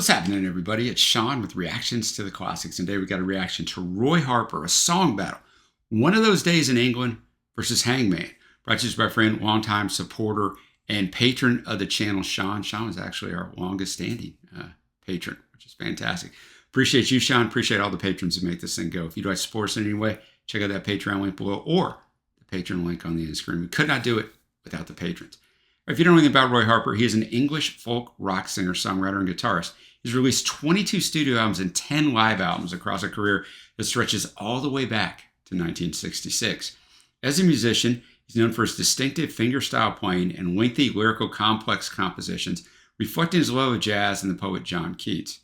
What's happening, everybody? It's Sean with Reactions to the Classics, and today we got a reaction to Roy Harper, a song battle. One of Those Days in England versus Hangman. Brought to you by friend, longtime supporter, and patron of the channel, Sean. Sean is actually our longest standing patron, which is fantastic. Appreciate you, Sean. Appreciate all the patrons who make this thing go. If you'd like to support us in any way, check out that Patreon link below or the Patreon link on the end screen. We could not do it without the patrons. If you don't know anything about Roy Harper, he is an English folk rock singer, songwriter, and guitarist. He's released 22 studio albums and 10 live albums across a career that stretches all the way back to 1966. As a musician, he's known for his distinctive fingerstyle playing and lengthy lyrical complex compositions, reflecting his love of jazz and the poet John Keats.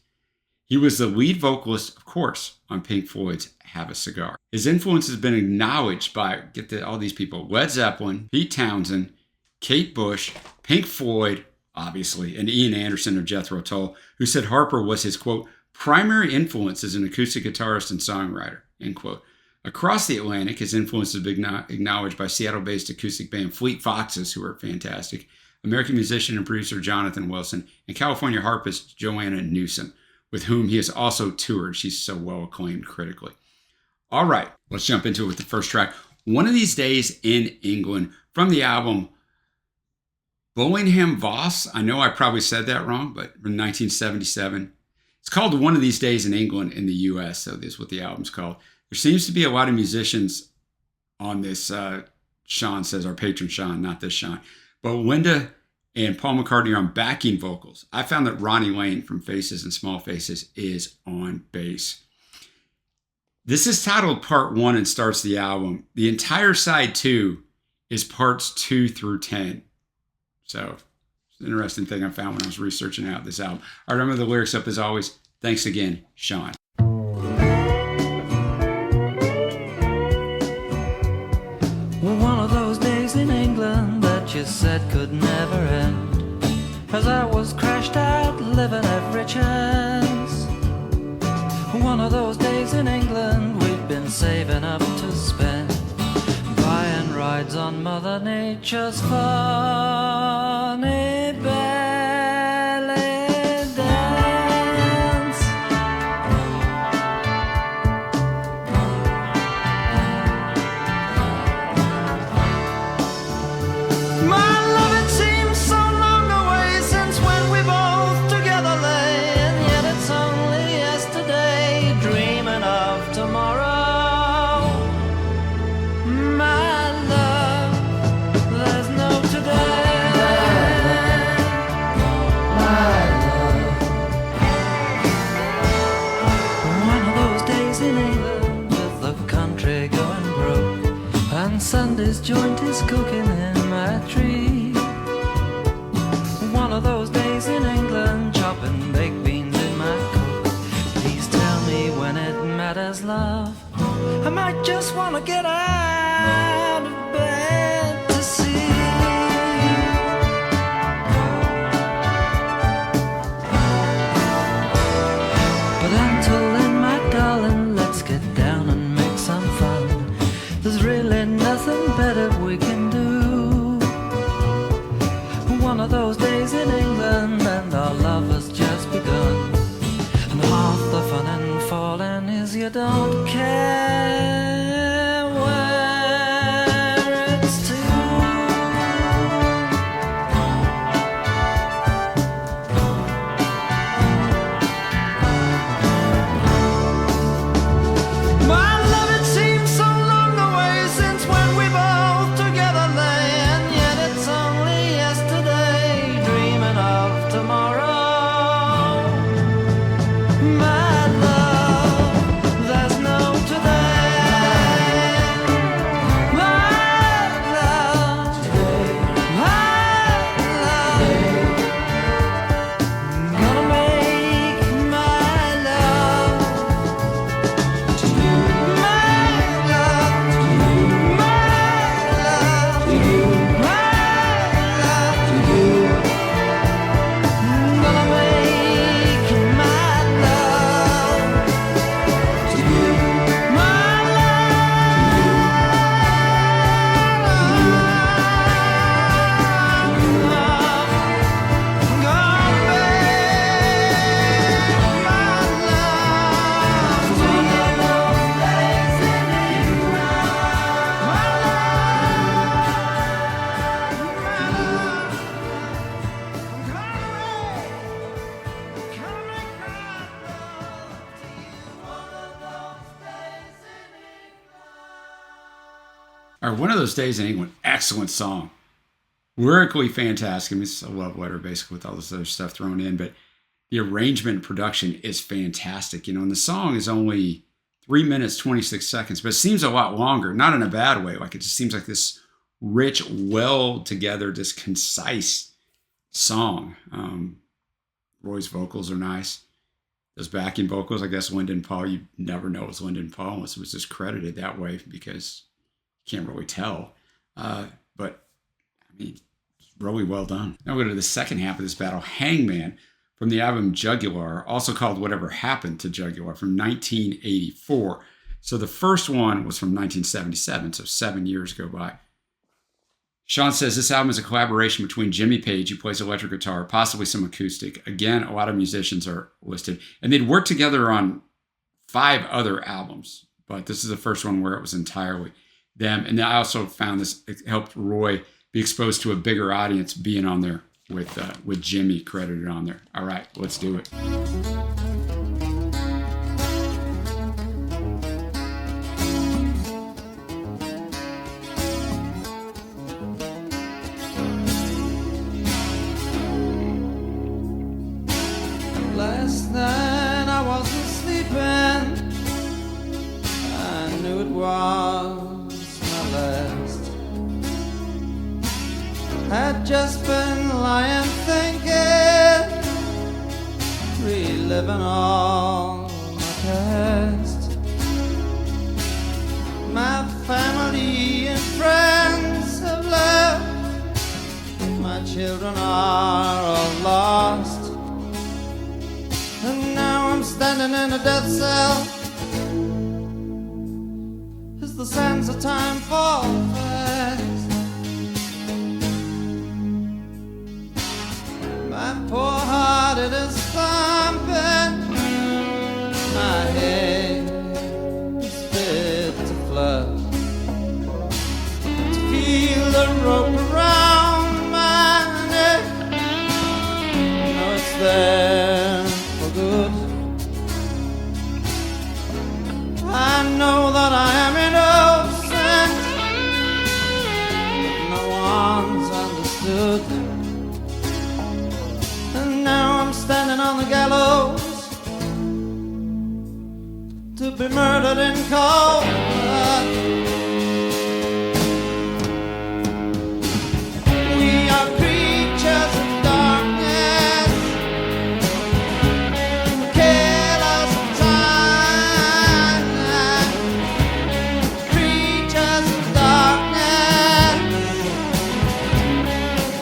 He was the lead vocalist, of course, on Pink Floyd's Have a Cigar. His influence has been acknowledged by, all these people, Led Zeppelin, Pete Townsend, Kate Bush, Pink Floyd, obviously, and Ian Anderson of Jethro Tull, who said Harper was his, quote, primary influence as an acoustic guitarist and songwriter, end quote. Across the Atlantic, his influence has been acknowledged by Seattle-based acoustic band Fleet Foxes, who are fantastic, American musician and producer Jonathan Wilson, and California harpist Joanna Newsom, with whom he has also toured. She's so well acclaimed critically. All right, let's jump into it with the first track, One of These Days in England, from the album Bullingham Voss. I know I probably said that wrong, but from 1977. It's called One of These Days in England in the US, so this is what the album's called. There seems to be a lot of musicians on this, Sean says, our patron Sean, not this Sean. But Linda and Paul McCartney are on backing vocals. I found that Ronnie Lane from Faces and Small Faces is on bass. This is titled Part 1 and starts the album. The entire side 2 is parts 2 through 10. So it's an interesting thing I found when I was researching out this album. I remember the lyrics up as always. Thanks again, Sean. One of those days in England that you said could never end, as I was crashed out living every chance. One of those days in England we'd been saving up to spend, buying rides on Mother Nature's funny belly dance. My love, it seems so long away since when we both together lay, and yet it's only yesterday, dreaming of tomorrow. My love, there's no today. My love. One of those days in England with the country going broke, and Sunday's joint is cooking in my tree. One of those days in England, chopping baked beans in my coat. Please tell me when it matters, love. I might just want to get out of bed to see. But until then, my darling, let's get down and make some fun. There's really nothing better we can do. One of those days in England, and our love has just begun. And half the fun in falling is you don't care where it's to. My love, it seems so long away since when we both together lay, and yet it's only yesterday, dreaming of tomorrow. My love, there's no today. All right, One of Those Days in England, excellent song. Lyrically fantastic. I mean, it's a love letter basically with all this other stuff thrown in, but the arrangement and production is fantastic. And the song is only 3 minutes, 26 seconds, but it seems a lot longer, not in a bad way. Like it just seems like this rich, well together, just concise song. Roy's vocals are nice. Those backing vocals, I guess Lyndon Paul, you never know it's Lyndon Paul unless it was just credited that way because you can't really tell. But I mean, it's really well done. Now we'll go to the second half of this battle, Hangman, from the album Jugular, also called Whatever Happened to Jugular, from 1984. So the first one was from 1977, so 7 years go by. Sean says this album is a collaboration between Jimmy Page, who plays electric guitar, possibly some acoustic. Again, a lot of musicians are listed. And they'd worked together on 5 other albums, but this is the first one where it was entirely them. And I also found this helped Roy be exposed to a bigger audience being on there with Jimmy credited on there. All right, let's do it. Last night I wasn't sleeping. I knew it was my last. Had just been lying thinking, reliving all my past. My family and friends have left. My children are all lost. And now I'm standing in a death cell as the sands of time fall fast. My poor heart, it is thumping. My head is fit to flood. To feel the rope around my neck, you know it's there for good. I know that I am innocent, but no one's understood. And now I'm standing on the gallows to be murdered in cold blood. We are creatures of darkness, killers of time, creatures of darkness,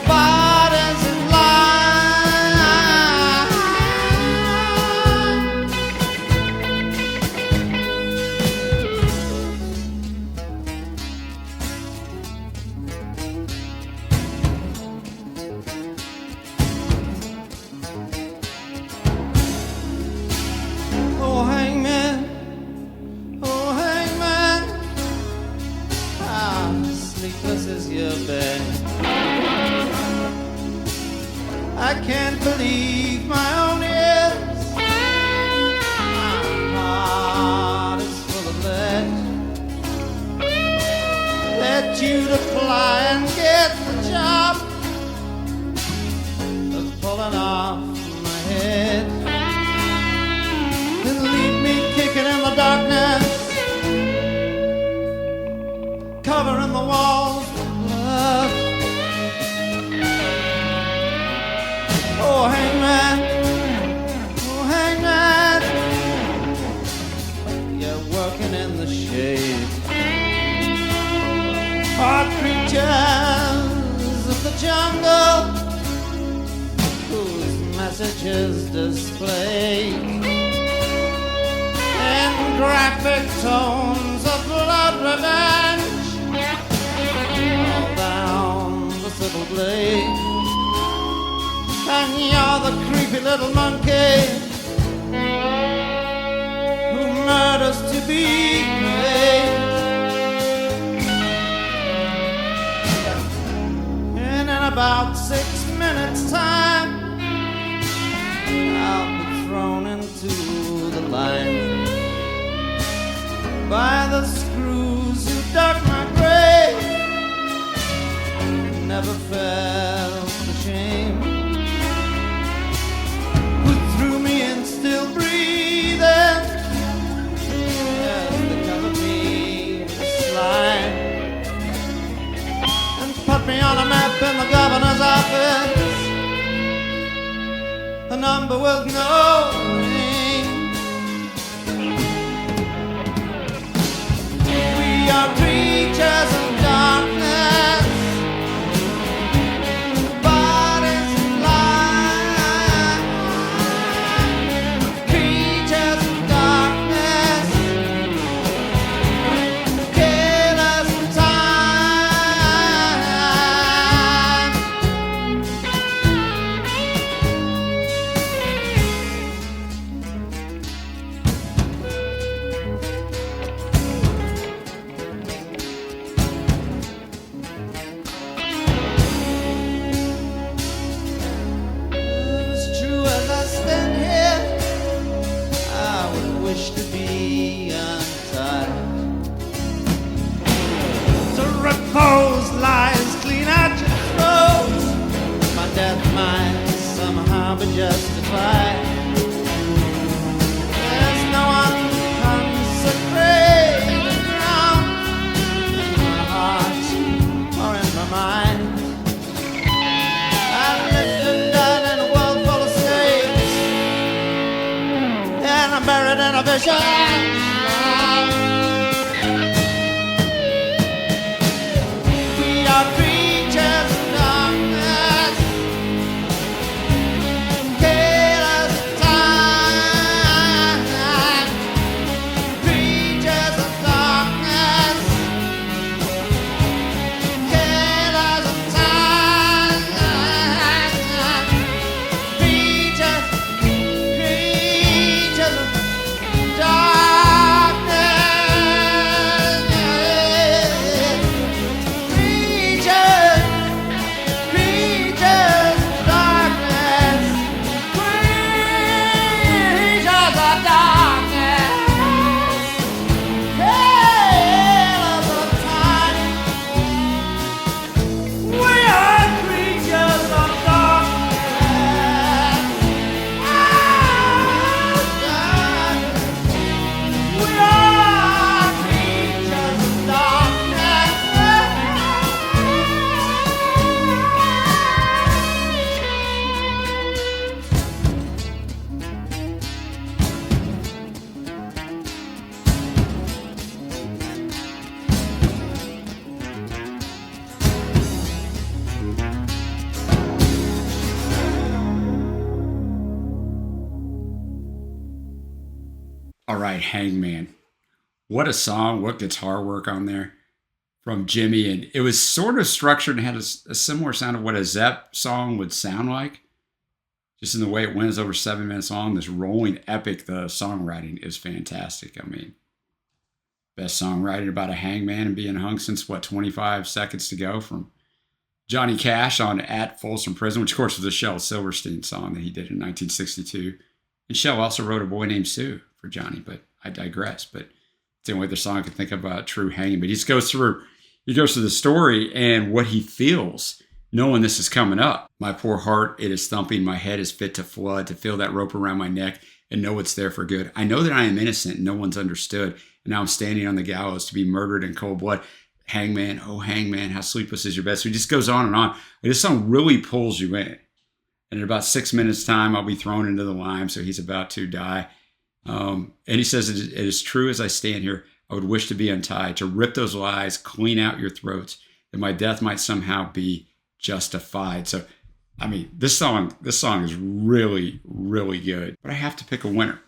bodies of light. Oh hangman, how sleepless is your bed. I can't believe my own ears. My heart is full of lead. Let you to fly and get the job of pulling off my head. Then leave me kicking in the darkness, covering the walls with blood. Oh hangman, you're working in the shade. Are creatures of the jungle whose messages display in graphic tones of blood revenge all down the civil blade. And you're the creepy little monkey who murders to be great. And in about 6 minutes time, I'll be thrown into the line by the screws who dug my grave. never felt ashamed, who threw me in still breathing, yes, they covered me with slime and put me on a map in the governor's office, a number with no name. We are creatures of darkness, bodies of light, creatures of darkness, killers of time. As true as I stand here, I would wish to be untied, to rip those lies clean out your throat. My death might somehow be justified. There's no unconsecrated ground in my heart or in my mind. I lived and died in a world full of saints, and I'm buried in a vision. We are creatures of darkness, killers of time, creatures of darkness, killers of time, creatures of All right, Hangman. What a song. What guitar work on there from Jimmy. And it was sort of structured and had a similar sound of what a Zepp song would sound like. Just in the way it went, is over 7 minutes long. This rolling epic, the songwriting is fantastic. I mean, best songwriting about a hangman and being hung since, 25 seconds to go, from Johnny Cash on At Folsom Prison, which of course was a Shel Silverstein song that he did in 1962. And Shel also wrote A Boy Named Sue for Johnny, but I digress. But it's the only other song I can think of about true hanging. But he goes through the story and what he feels knowing this is coming up. My poor heart, it is thumping. My head is fit to flood, to feel that rope around my neck and know it's there for good. I know that I am innocent and no one's understood. And now I'm standing on the gallows to be murdered in cold blood. Hangman, oh hangman, how sleepless is your bed? So he just goes on and on. This song really pulls you in. And in about 6 minutes time, I'll be thrown into the lime. So he's about to die. And he says, it is true as I stand here, I would wish to be untied, to rip those lies, clean out your throats, that my death might somehow be justified. So, I mean, this song is really, really good. But I have to pick a winner.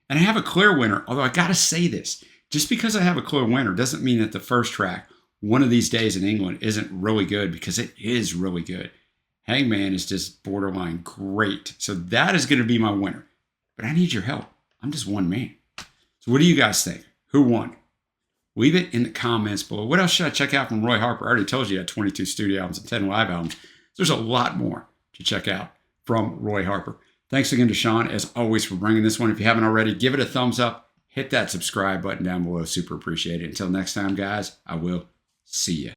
And I have a clear winner, although I got to say this. Just because I have a clear winner doesn't mean that the first track, One of These Days in England, isn't really good, because it is really good. Hangman is just borderline great. So that is going to be my winner. But I need your help. I'm just one man. So what do you guys think? Who won? Leave it in the comments below. What else should I check out from Roy Harper? I already told you he had 22 studio albums and 10 live albums. There's a lot more to check out from Roy Harper. Thanks again to Sean, as always, for bringing this one. If you haven't already, give it a thumbs up. Hit that subscribe button down below. Super appreciate it. Until next time, guys, I will see you.